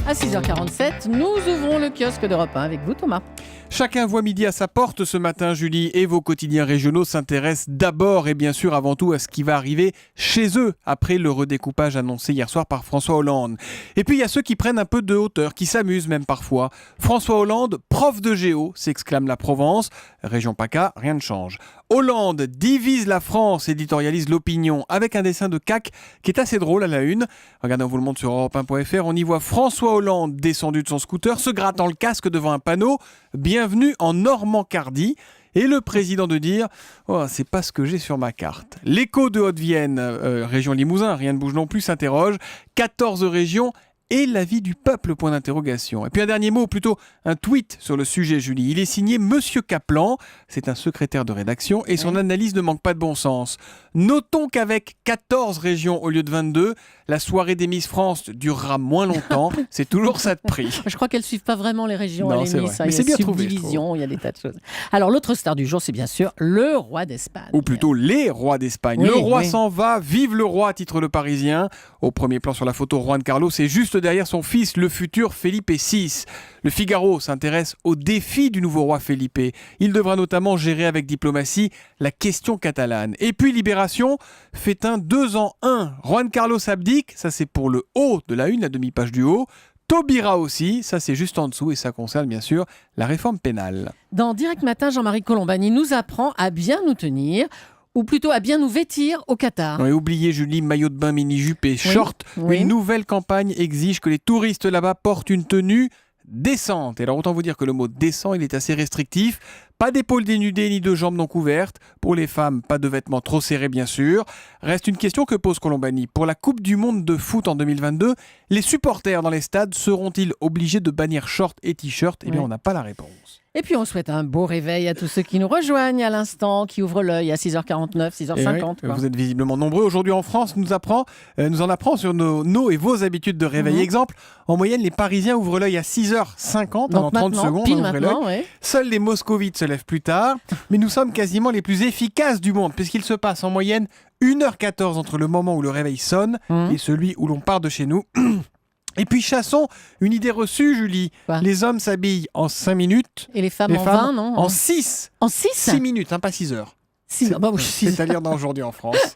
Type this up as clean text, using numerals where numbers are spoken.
À 6h47, nous ouvrons le kiosque d'Europe 1 avec vous, Thomas. Chacun voit midi à sa porte ce matin, Julie, et vos quotidiens régionaux s'intéressent d'abord et bien sûr avant tout à ce qui va arriver chez eux après le redécoupage annoncé hier soir par François Hollande. Et puis il y a ceux qui prennent un peu de hauteur, qui s'amusent même parfois. François Hollande, prof de géo, s'exclame la Provence. Région PACA, rien ne change. Hollande divise la France, éditorialise l'opinion avec un dessin de CAC qui est assez drôle à la une. Regardez, on vous le montre sur europe1.fr. On y voit François Hollande descendu de son scooter, se grattant le casque devant un panneau. Bienvenue en Normandie. Et le président de dire « c'est pas ce que j'ai sur ma carte ». L'écho de Haute-Vienne, région Limousin, rien ne bouge non plus, s'interroge. 14 régions et l'avis du peuple, point d'interrogation. Et puis un dernier mot, ou plutôt un tweet sur le sujet, Julie. Il est signé Monsieur Kaplan, c'est un secrétaire de rédaction, et son analyse ne manque pas de bon sens. Notons qu'avec 14 régions au lieu de 22, la soirée des Miss France durera moins longtemps. C'est toujours ça de prix. Je crois qu'elles ne suivent pas vraiment les régions Non, et c'est les Miss. vrai. Mais c'est bien trouvé, je trouve. Il y a des tas de choses. Alors, l'autre star du jour, c'est bien sûr le roi d'Espagne. Ou plutôt les rois d'Espagne. Oui, le roi oui. s'en va, vive le roi, titre Le Parisien. Au premier plan sur la photo, Juan Carlos est juste derrière son fils, le futur Felipe VI. Le Figaro s'intéresse aux défis du nouveau roi Felipe. Il devra notamment gérer avec diplomatie la question catalane. Et puis Libération fait un 2 en 1. Juan Carlos abdique, ça c'est pour le haut de la une, la demi-page du haut. Taubira aussi, ça c'est juste en dessous et ça concerne bien sûr la réforme pénale. Dans Direct Matin, Jean-Marie Colombani nous apprend à bien nous tenir, ou plutôt à bien nous vêtir au Qatar. Et oubliez Julie, maillot de bain, mini-jupe et short. oui. Une nouvelle campagne exige que les touristes là-bas portent une tenue décente. Et alors autant vous dire que le mot décent, il est assez restrictif. Pas d'épaules dénudées ni de jambes non couvertes. Pour les femmes, pas de vêtements trop serrés bien sûr. Reste une question que pose Colombani. Pour la Coupe du Monde de foot en 2022, les supporters dans les stades seront-ils obligés de bannir shorts et t-shirts ? Eh bien, on n'a pas la réponse. Et puis on souhaite un beau réveil à tous ceux qui nous rejoignent à l'instant, qui ouvrent l'œil à 6h49, 6h50. Oui, vous êtes visiblement nombreux. Aujourd'hui en France, nous en apprend sur nos et vos habitudes de réveil. Exemple, en moyenne, les Parisiens ouvrent l'œil à 6h50, pendant 30 secondes. Pile on ouvre maintenant, l'œil. ouais. Seuls les moscovites se lèvent plus tard, mais nous sommes quasiment les plus efficaces du monde, puisqu'il se passe en moyenne 1h14 entre le moment où le réveil sonne et celui où l'on part de chez nous. Et puis chassons une idée reçue, Julie. Quoi ? Les hommes s'habillent en 5 minutes. Et les femmes en 20, non ? En 6. En 6 6 minutes, pas 6 heures. Six. C'est à lire dans Aujourd'hui en France.